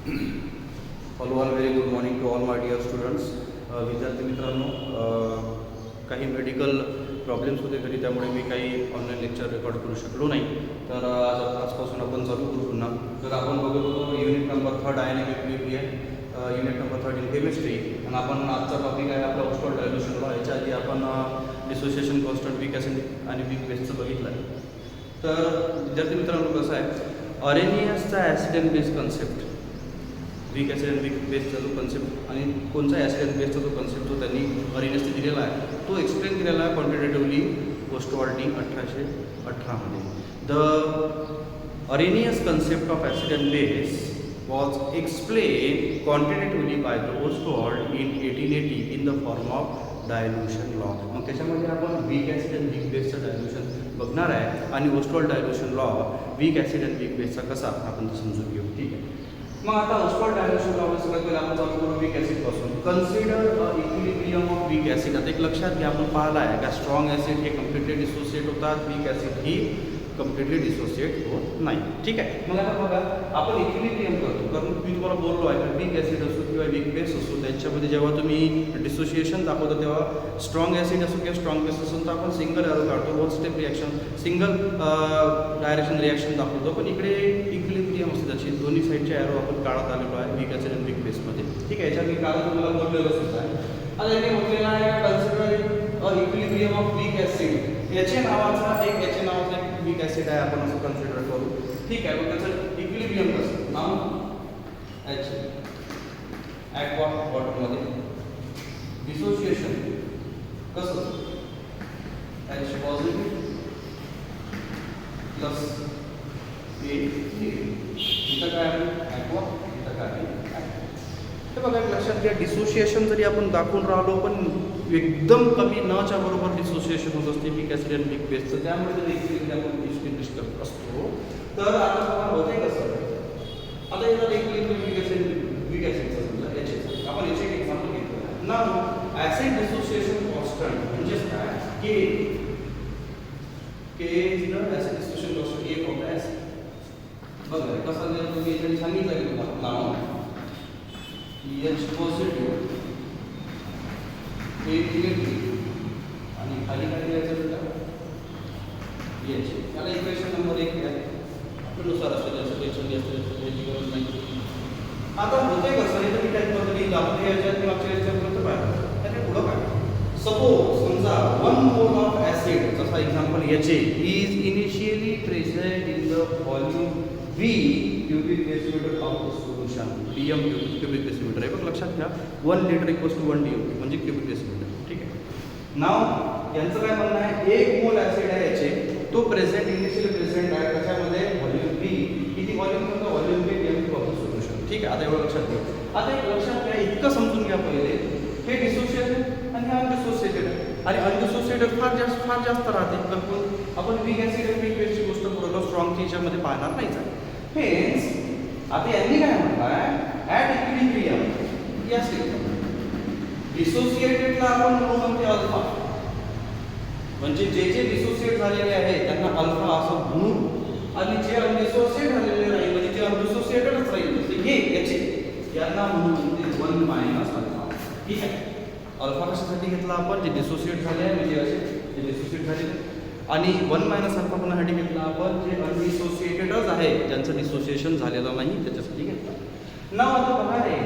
Hello all very good morning to all my dear students. विद्यार्थी मित्रांनो, काही medical problems होते घरी, त्यामुळे मी काही ऑनलाईन लेक्चर रेकॉर्ड करू शकलो नाही. तर आजपासून आपण चालू करू पुन्हा. तर आपण बघत होतो unit number 3 dynamic equilibrium, unit number 3 in chemistry. आणि आपण आजचा टॉपिक आहे आपला ओस्टोल डायल्युशन लॉ. याच्या आधी आपण डिसोसिएशन कॉन्स्टंट, वीक ॲसिड आणि वीक बेसचं बघितलं आहे. तर विद्यार्थी मित्रांनो, कसं आहे, ऑरेनियसचा acid and base concept, weak acid and weak बेसचा जो कन्सेप्ट आणि कोणता ॲसिड अँड बेसचा जो कन्सेप्ट तो त्यांनी ऑरेनियसने दिलेला आहे, तो एक्सप्लेन केलेला आहे क्वांटिटेटिव्हली ओस्टोवाल्डनी 1818 मध्ये. The Arrhenius concept of acid and base was explained quantitatively by the Ostwald in 1880 in the form of dilution law. मग त्याच्यामध्ये आपण वीक ॲसिड अँड वीक बेसचं डायल्युशन बघणार आहे आणि Ostwald dilution law weak acid and weak बेसचा कसा आपण समजून घेऊ. ठीक आहे. मग आता ओस्टवॉल्ड डायल्युशन लॉ सगळ्यात पहिला आपण चालू करू वीक ॲसिडपासून. Consider equilibrium of weak acid. आता एक लक्षात घ्या, आपण पाहिलं आहे का स्ट्रॉंग ॲसिड हे कम्प्लिटली डिसोसिएट होतात, वीक ॲसिड ही कम्प्लिटली डिसोसिएट होत नाही. ठीक आहे. मग आता बघा, आपण इक्विलिब्रियम करतो, कारण मी तुम्हाला बोललो आहे की वीक ॲसिड असो किंवा वीक बेस असो, त्यांच्यामध्ये जेव्हा तुम्ही डिसोसिएशन दाखवतो तेव्हा स्ट्रॉंग ॲसिड असो किंवा स्ट्रॉंग बेस असो तर आपण सिंगल एरो काढतो, one step reaction, single direction reaction दाखवतो. पण इकडे इक्विलिब्रियम असते त्याची दोन्ही साईडचे एरो आपण काढत आलेलो आहे वीक ॲसिड आणि वीक बेसमध्ये. ठीक आहे. याच्या मी कारण तुम्हाला बोललेलं सुद्धा आहे. आता इथे म्हटलेलं आहे consider equilibrium of weak acid. H नावाचा एक वीक ॲसिड आहे, आपण असं कन्सिडर करू. ठीक आहे. मग त्याचं इक्विलिब्रियम कसं, नाव एच ॲक्वा वॉटरमध्ये, डिसोसिएशन कसं H positive plus A negative. इथं काय आहे ॲक्वा, इथं काय आहे. हे बघा, एक लक्षात घ्या, डिसोसिएशन जरी आपण दाखवून राहिलो पण एकदम कमी नच्या बरोबर डिसोसिएशन होत असते वीक ॲसिड आणि वीक बेसचं. त्यामुळे जर इक्विलिब्रियम आपण डिस्टिंग्विश करत असतो तर आता तुम्हाला होते कसं. आता येतात इक्विलिब्रियम वीक ॲसिडचं समजा याचे आपण याचे एक एक्झाम्पल घेतो ना. ॲसिड डिसोसिएशन कॉन्स्टंट म्हणजेच काय, K is the acid dissociation constant a for the acid. बघा कसं जर तुम्ही याच्याने सांगितलं की तुम्हाला नाव एच पॉझिटिव्ह ए निगेटिव्ह आणि खाली काय द्यायचं बेटा एच. त्याला इक्वेशन नंबर 1 आहे, आपल्यानुसार असतं, त्याचं टेन्शन जास्त याची गरज नाही. आता होते कसं, हे तर मी टाईप बद्दल आपल्या याच्यात मागच्या याच्यापर्यंत पाहिलं. त्याने पुढं काय, सपोज समजा 1 मोल ऑफ ॲसिड, जसा एक्झाम्पल याचे, is initially present in the volume V cubic decimeter of the solution. dm cubic decimeter आहे. बघ लक्षात घ्या, 1 लिटर इक्वल्स टू 1 dm म्हणजे क्युबिक डेसिमीटर. ठीक आहे. नाव यांचं काय म्हणणं आहे, 1 मोल ॲसिड आहे याचे, तो प्रेझेंट इनिशियली प्रेझेंट आहे कशामध्ये, व्हॉल्यूम V. किती व्हॉल्यूम म्हणतो, volume V dm cube of the solution. ठीक आहे. आता एवढं लक्षात घ्या. आता एक लक्षात घ्या, इतकं समजून घ्या पहिले, हे डिसोसिएटेड आणि हे अनडिसोसिएटेड आहे. आणि अनडिसोसिएटेड फार जास्त राहते. पण आपण वीक ॲसिड आणि वीक बेसची गोष्ट पुढं स्ट्रॉंगच्या याच्यामध्ये पाहणार नाहीच आहे. हेन्स आता यांनी काय म्हटलंय, ॲट इक्विलिब्रियम या डिसोसिएटेडला आपण म्हणतो अल्फा, म्हणजे जे डिसोसिएट झालेले आहे त्यांना अल्फा असं म्हणू, आणि जे अनडिसोसिएट झालेले नाही म्हणजे जे अनडिसोसिएटेडच राहील जसे हे याचे, यांना म्हणून 1 मायनस अल्फा. ठीक आहे. अल्फा कशासाठी घेतला आपण, जे डिसोसिएट झाले आहे म्हणजे असे जे डिसोसिएट झाले, आणि 1 मायनस अल्फा कोणासाठी घेतला आपण, जे अनडिसोसिएटेडच आहे, ज्यांचं डिसोसिएशन झालेलं नाही त्याच्यासाठी घेतला. नाव आता बघा रे,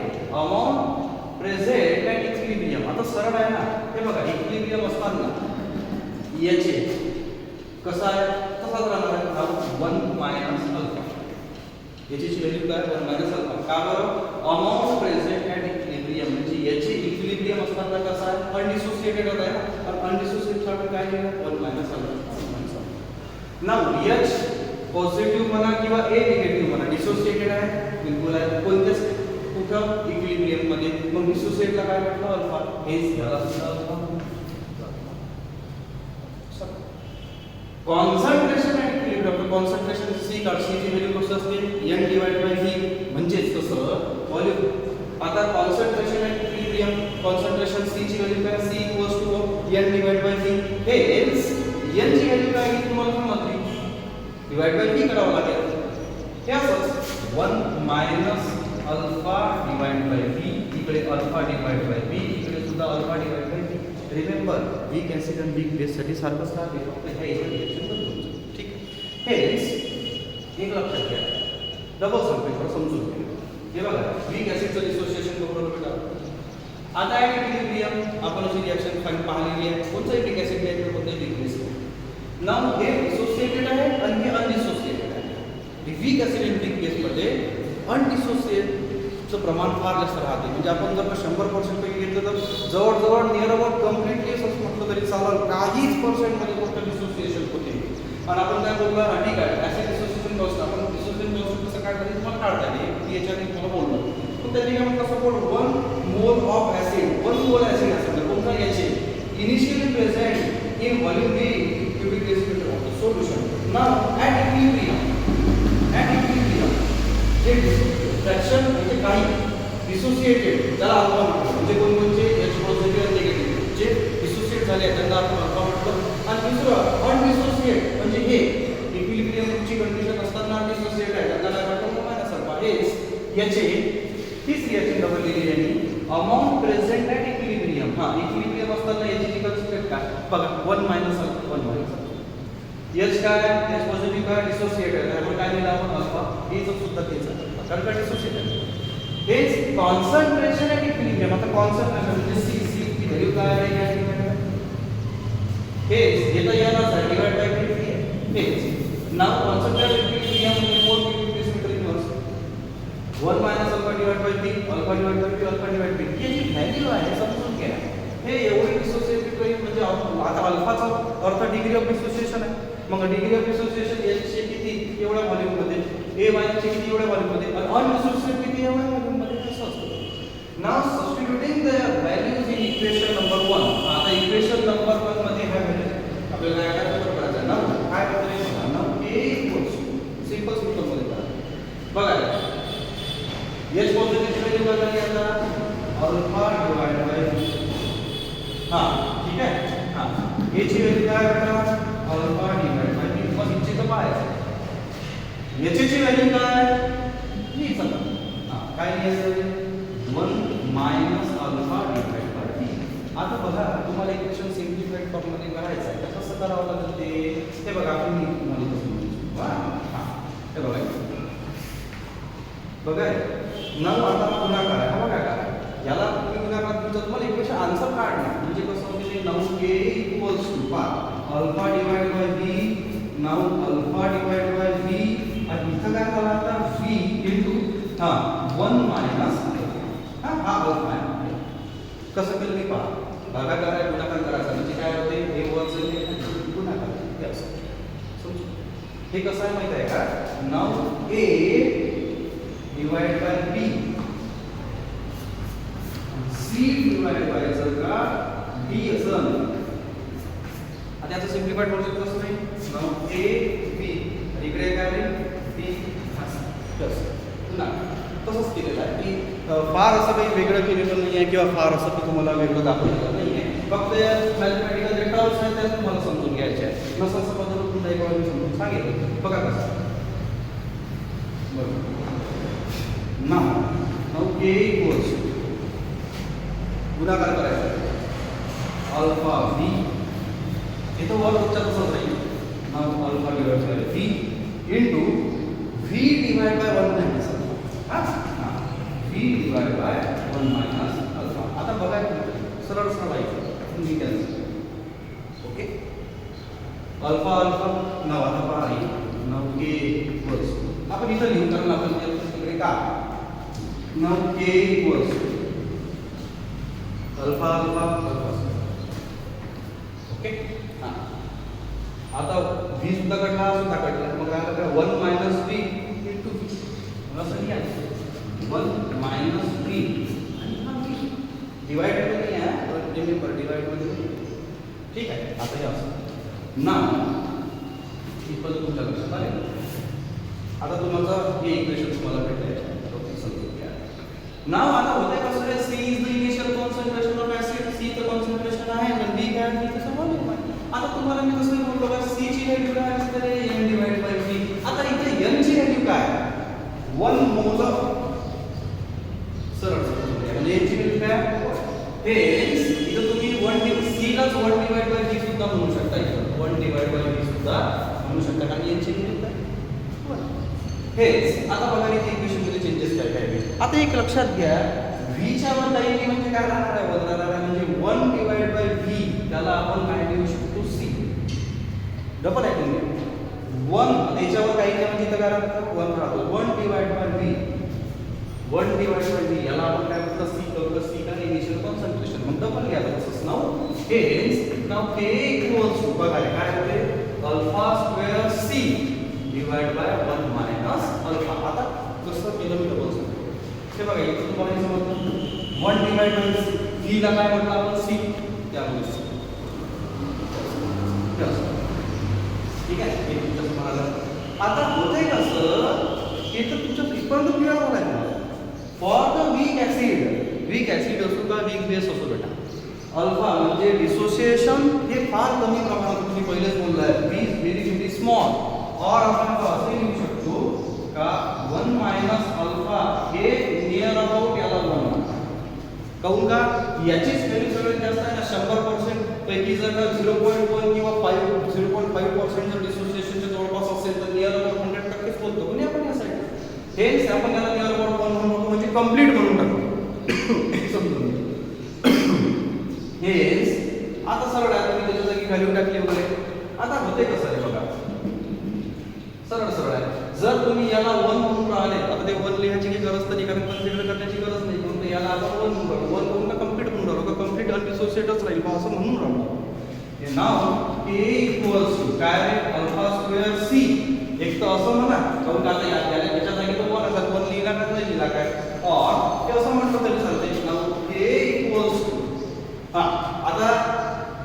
अमाऊंट प्रेझेंट ॲट इक्विलिब्रियम. आता सरळ आहे ना, हे बघा इक्विलिब्रियम असताना याचे कसं आहे, तसाच राहणार आहे नाव 1 मायनस अल्फा. याची व्हॅल्यू काय, 1 मायनस अल्फा. का बरं, अमाऊंट प्रेझेंट ॲट इक्विलिब्रियम म्हणजे याचे इक्विलिब्रियम असताना कसं आहे, अनडिसोसिएटेड आहे ना, आणि अनडिसोसिएटेड साठी काय लिहिलं, 1 मायनस अल्फा. नाव एच पॉझिटिव्ह म्हणा किंवा ए निगेटिव्ह म्हणा, डिसोसिएटेड आहे बिलकुल आहे कोणत्याच कुठं इक्विलिब्रियम मध्ये. मग डिसोसिएटला काय म्हटलं, अल्फा. हेच घ्यायला सुद्धा alpha. Concentration at equilibrium, concentration C काढ, सी ची व्हॅल्यू कसं असते, n डिवाइड बाय v म्हणजेच कसं व्हॉल्यूम. आता concentration at equilibrium, concentration C ची व्हॅल्यू काय, c equals to n divide by v. हेच n ची व्हॅल्यू काय आहे तुम्हाला समजली, डिवाइड बाय v करावं लागेल. हे असंच 1 minus alpha divide by V, इकडे अल्फा डिवाइड बाय व्ही, इकडे सुद्धा alpha divide by V. Remember weak acid आणि वीक बेससाठी सारखंच राहते, फक्त ह्या इथे रिएक्शन बदलून. ठीक आहे. हेच एक लक्षात घ्या, डबल सल्फेटवर समजून घ्या. हे बघा वीक ॲसिडचं डिसोसिएशन बरोबर बेटा. आता आहे इक्विलिब्रियम, आपण अशी रिएक्शन पाहिलेली आहे. कोणतं वीक ॲसिड घ्यायचं, कोणतं वीक बेस. नाव हे डिसोसिएटेड आहे आणि हे अनडिसोसिएटेड आहे. वीक ॲसिड आणि वीक बेसमध्ये अनडिसोसिएटचं प्रमाण फार जास्त राहते. म्हणजे आपण जर 100% पैकी घेतलं तर जवळजवळ नियर अबाउट कम्प्लिटली असं म्हटलं तरी चालेल, काहीच पर्सेंटमध्ये गोष्ट डिसोसिएशन होते. आणि आपण काय बोललो, ठीक आहे ॲसिड डिसोसिएशन कॉस्ट, आपण डिसोसिएशन कॉस्ट कसं काढता येईल तुम्हाला काढता येईल, की याच्याने तुम्हाला बोललो. पण त्यांनी काय म्हणतात, सपोज 1 मोल ऑफ ॲसिड, 1 मोल ॲसिड असेल कोणता याचे initially present in volume B cubic decimeter of the solution. Now at equilibrium जे फ्रॅक्शन म्हणजे काही डिसोसिएटेड ज्याला अल्फा म्हणतो, म्हणजे कोणकोणचे H पॉझिटिव्ह आणि निगेटिव्ह जे डिसोसिएट झाले त्यांना आपण अल्फा म्हणतो. आणि दुसरं अनडिसोसिएट म्हणजे हे इक्विलिब्रियमची कंडिशन असताना डिसोसिएट आहे त्यांना काय म्हणतो, मायनस अल्फा. हेच याचे तीच रिएक्शन डबल लिहिली यांनी अमाऊंट प्रेझेंट ॲट इक्विलिब्रियम. हां इक्विलिब्रियम असताना याची जी कन्सेप्ट काय बघा, 1 मायनस अल्फा 1 मायनस एच काय एच पॉझिटिव्ह काय डिसोसिएट आहे, त्यामुळे काय लिहिलं आपण अल्फा. हेच सुद्धा तेच कारण का डिसोसिएट आहे. हेच कॉन्सन्ट्रेशन ॲट इक्विलिब्रियम. आता कॉन्सन्ट्रेशन म्हणजे सी ची व्हॅल्यू काय आहे, हेच येतं यालाच आहे डिवाइड बाय व्ही आहे. हेच नाव कॉन्सन्ट्रेशन ॲट इक्विलिब्रियम म्हणजे 4 cubic decimeter inverse 1 minus alpha divide by V, alpha divide by V, alpha divide by V. याची व्हॅल्यू आहे समजून घ्या. हे एवढी डिसोसिएटेड म्हणजे आता अल्फाचा अर्थ डिग्री ऑफ डिसोसिएशन आहे. मग डिग्री ऑफ डिसोसिएशन एचचे किती एवढ्या व्हॉल्यूममध्ये, ए मायनसचे किती एवढ्या व्हॉल्यूममध्ये, आणि अनडिसोसिएटेड किती एवढ्या व्हॉल्यूममध्ये, असं असतं. नाव substituting the values in equation number 1. आता इक्वेशन नंबर 1 मध्ये ह्या व्हॅल्यूज आपल्याला काय काय करायचं ना, काय करायचं ना, ए इक्वल्स सिंपल मध्ये करा. बघा एच पॉझिटिव्ह व्हॅल्यू काय झाली आता अल्फा डिवाइड बाय हां ठीक आहे. हां ए ची व्हॅल्यू काय बेटा अल्फा डिवाइड बाय व्ही. मग इथे तर पाहायचं याची ची व्हॅल्यू काय ही सांगा. हां काय लिहायचं 1 minus alpha divide by V. आता बघा तुम्हाला इक्वेशन सिम्प्लिफाईड फॉर्ममध्ये करायचं आहे, कसं करावं लागेल ते बघा. आपण मी तुम्हाला कसं म्हणू हां हे बघा नव आता गुणाकार आहे. हा बघा काय याला तुम्ही गुणाकार तुमचा तुम्हाला इक्वेशन आन्सर काढणार म्हणजे कसं होईल, 9k इक्वल्स टू पहा alpha divide by V. Now alpha divide by V आणि इथं काय झालं आता व्ही इनटू 1 मायनस हा अल्फा आहे. कसं केलं मी पहा भागाकार आहे गुणाकार करायचा म्हणजे काय होते हे वरचं गुणाकार हे असं समजू. हे कसं आहे माहिती आहे का, now a divide bye b c divide by जर का d असेल आता याचं सिम्प्लिफाईड व्हर्जन कसं नाही नाउ a b इकडे काय आहे b प्लस पुन्हा तसंच केलेलं आहे की फार असं काही वेगळं केलेलं नाही आहे किंवा फार असं की तुम्हाला वेगळं दाखवलेलं नाही आहे. फक्त मॅथमॅटिकल जे टर्म्स आहेत त्या तुम्हाला समजून घ्यायचे आहे. नसं असं बदलून पुन्हा एक वेळा मी समजून सांगेल. बघा कसं बघा नाउ a इक्वल्स गुणाकार करायचा अल्फा v इथं वर उच्चार तसंच राहील. Now alpha divide by v into v divide by 1 minus alpha. हां v divide by 1 minus alpha. आता बघा सरळ सरळ आहे तुम्ही कॅन्सल ओके अल्फा अल्फा नाव आता पहा आहे नाउ k इक्वल्स आपण इथं लिहू कारण आपण तिकडे का now k equals alpha alpha alpha okay. हां आता v सुद्धा काढला सुद्धा काढला मग काय होतं 1 मायनस v इनटू v असं नाही आहे 1 मायनस v आणि हा v डिवाइड नाही आहे पण रिमेंबर डिवाइड मध्ये ठीक आहे. आता हे असं ना ही पण तुमच्या लक्षात आले. आता तुम्हाला हे इक्वेशन तुम्हाला भेटले समजून घ्या. नाव आता होते कसं आहे c is the initial concentration of acid. c चं कॉन्सन्ट्रेशन आहे आणि b काय आहे त्याचं व्हॉल्यूम आहे. आता तुम्हाला मी कसं बोललो का c ची व्हॅल्यू काय असते n डिवाइड बाय v. आता इथे n ची व्हॅल्यू काय 1 मोल हेच इथं तुम्ही C लाच 1 डिवाइड बाय V सुद्धा म्हणू शकता. इथं 1 डिवाइड बाय V सुद्धा म्हणू शकता कारण यांची लिमिट आहे. हेच आता बघा इथे इक्वेशन मध्ये चेंजेस काय काय आहे. आता एक लक्षात घ्या V च्या वर काही म्हणजे काय राहणार आहे बदलणार आहे म्हणजे 1 डिवाइड बाय V त्याला आपण काय लिहू शकतो C. डबल आहे तुम्ही 1 त्याच्यावर काही नाही म्हणजे इथं काय राहतं 1 राहतो 1 divide by V 1 divide by V याला आपण काय म्हणतो C का इनिशियल कॉन्सन्ट्रेशन मग डबल घ्या तसंच नाव हेच नाव K इक्वल्स टू बघा काय होते alpha square C divide by 1 minus alpha. आता कसं केलं मी डबल सांगतो हे बघा इथं तुम्हाला हे समजतं 1 डिवाइड बाय V ला काय म्हटलं आपण C त्यामुळे ठीक आहे हे तुमचं समजलं. आता होतंय कसं हे तर तुमच्या इथपर्यंत क्लिअर झालंय. फॉर द वीक ऍसिड असो का वीक बेस असो बेटा अल्फा म्हणजे डिसोसिएशन हे फार कमी प्रमाणात तुम्ही पहिलेच बोललाय व्हेरी स्मॉल और आपण असे लिहू शकतो का 1 मायनस अल्फा हे नियर अबाउट याला 1 काऊन का याचीच व्हॅल्यू सगळ्यात जास्त आहे ना 100% पैकी जर का 0.1 किंवा 0.5% जर डिसोसिएशनच्या जवळपास असेल तर नियर अबाउट 100% बोलतो कोणी आपण यासाठी हेच आपण याला नियर अबाउट 1 म्हणून म्हणजे कंप्लीट म्हणून टाकतो समजून हेच आता सरळ आहे तुम्ही त्याच्या जागी व्हॅल्यू टाकली वगैरे. आता होते कसं आहे बघा सरळ आहे जर तुम्ही याला 1 म्हणून राहिले आता ते 1 लिहायची काही गरज नाही कारण कन्सिडर करण्याची गरज नाही म्हणून याला आपण 1 म्हणून कंप्लीट म्हणून राहिलो का कंप्लीट अनडिसोसिएटच राहील बा असं म्हणून राहिलो. हे नाव K इक्वल्स टू काय अल्फा स्क्वेअर C एक तर असं म्हणा काऊन आता याच्या जागी तो 1 असा 1 लिहिला का नाही लिहिला काय और ते असं म्हटलं तरी चालते नाव K इक्वल्स टू हां आता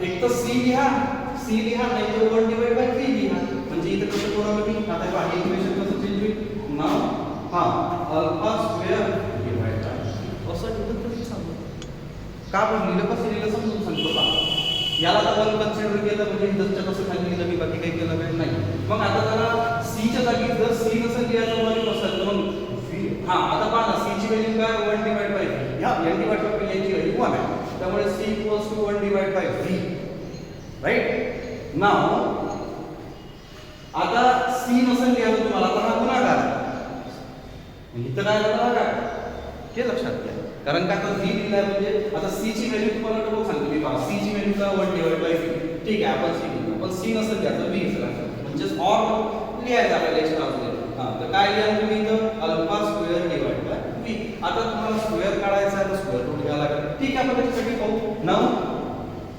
एक तर C लिहा नाही तर 1 डिवाइड बाय V लिहा म्हणजे इथं कसं करू मी आता पहा हे इक्वेशन कसं चेंज होईल नाव हां अल्फा स्क्वेअर डिवाइड बाय असं लिहिलं तरी चालतं का पण लिहिलं कसं लिहिलं समजून सांगतो पहा याला तर 1 कन्सिडर केलं म्हणजे इथं कसं खाली लिहिलं मी बाकी काही केलं काय नाही. मग आता त्याला C च्या जागी जर C नसेल लिहायचं मला कसं तर मग हां आता पहा ना C ची व्हॅल्यू काय 1 डिवाइड बाय V या n डिवाइड बाय V याची व्हॅल्यू 1 आहे त्यामुळे C equals to 1 divide by V right. नाव आता C नसेल लिहायचं तुम्हाला तर हा गुणाकार इथं काय करणार काय हे लक्षात घ्या कारण का तर V दिलाय म्हणजे आता C ची व्हॅल्यू तुम्हाला डबल सांगतो मी पहा C ची व्हॅल्यू का 1 डिवाइड बाय V ठीक आहे आपण C घेऊ पण C नसेल घ्यायचं V घ्यायचं म्हणजे और लिहायचं आपल्याला एक्स्ट्रा असले हां तर काय लिहा तुम्ही इथं alpha square divide by V. आता तुम्हाला स्क्वेअर काढायचा आहे तर स्क्वेअर रूट घ्यावा लागेल ठीक आहे आपण त्याच्यासाठी पाहू नाव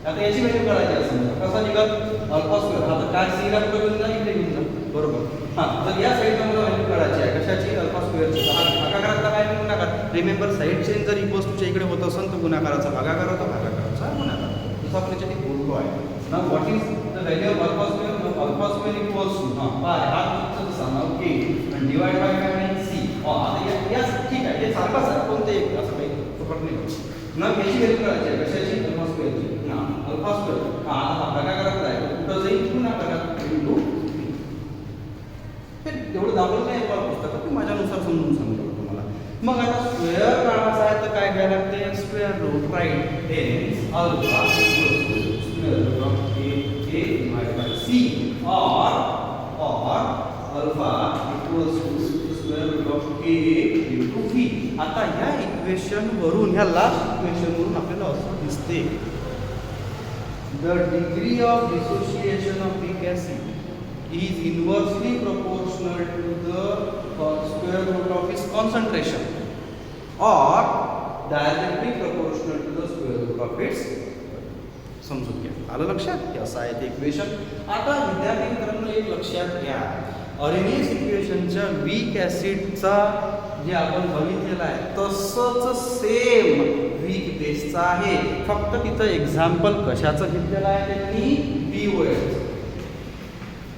आता याची व्हॅल्यू काढायची असेल कसा निघाल अल्फा स्क्वेअर आता काय C ला कुठे घेऊन जा इकडे घेऊन जा बरोबर हां तर या साईडला मला व्हॅल्यू काढायची आहे कशाची अल्फा स्क्वेअरची भागाकारातला काय गुणाकार रिमेंबर साईड चेंज जर इक्वल्स टूच्या इकडे होत असेल तर गुणाकाराचा भागाकार होतो भागाकाराचा गुणाकार जसं आपण याच्यात बोललो आहे ना what is the value of alpha square equals to हां बाय हा तुमचा जसा नाव K आणि डिवाइड बाय काय आहे C आता या ठीक आहे हे सारखाच आहे कोणते एक असं काही फरक नाही ना याची व्हॅल्यू काढायची आहे कशाची अल्फा स्क्वेअरची हां अल्फा स्क्वेअर हां आता भागाकारात आहे कुठं जाईल गुणाकारात इंटू एवढं दाखवलं नाही मला पुस्तकात ते माझ्यानुसार समजून सांगतो तुम्हाला. मग आता स्क्वेअर काढायचा आहे तर काय घ्यायला लागते square root right hence alpha square root of A divide by C और alpha equals to square root of A into V. आता ह्या इक्वेशन वरून ह्या लास्ट इक्वेशन वरून आपल्याला असं दिसते the degree of dissociation of weak acid is inversely proportional to the square root of its concentration or directly proportional to the square root of its समजून घ्या आलं लक्षात की असं आहे ते इक्वेशन. आता विद्यार्थी मित्रांनो एक लक्षात घ्या अरेनियस इक्वेशनच्या वीक ऍसिडचा जे आपण बघितलेला आहे तसंच सेम वीक बेसचा आहे फक्त तिथं एक्झाम्पल कशाचं घेतलेलं आहे त्यांनी BOH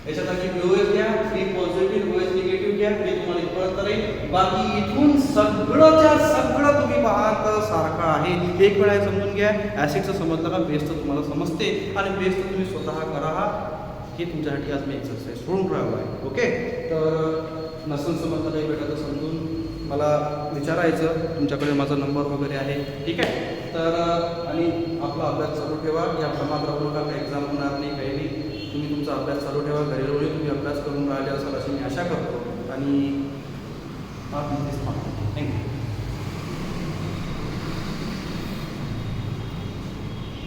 याच्या जागी BOH घ्या B पॉझिटिव्ह OH निगेटिव्ह घ्या हे तुम्हाला कळत राहील बाकी इथून सगळंच्या सगळं तुम्ही पहा तर सारखं आहे. एक वेळा समजून घ्या ऍसिडचं समजलं का बेस तर तुम्हाला समजते आणि बेस तर तुम्ही स्वतः करा हे तुमच्यासाठी आज मी एक्सरसाइज सोडून राहिलो आहे. ओके तर नसेल समजलं काही भेटलं तर समजून मला विचारायचं तुमच्याकडे माझा नंबर वगैरे आहे ठीक आहे तर आणि तुम्ही आपला अभ्यास चालू ठेवा, या भ्रमात राहू नका, काही एक्झाम होणार नाही, काही नाही. तुम्ही तुमचा अभ्यास चालू ठेवा, घरी राहूनही तुम्ही अभ्यास करून राहिले असाल अशी मी आशा करतो आणि थँक्यू.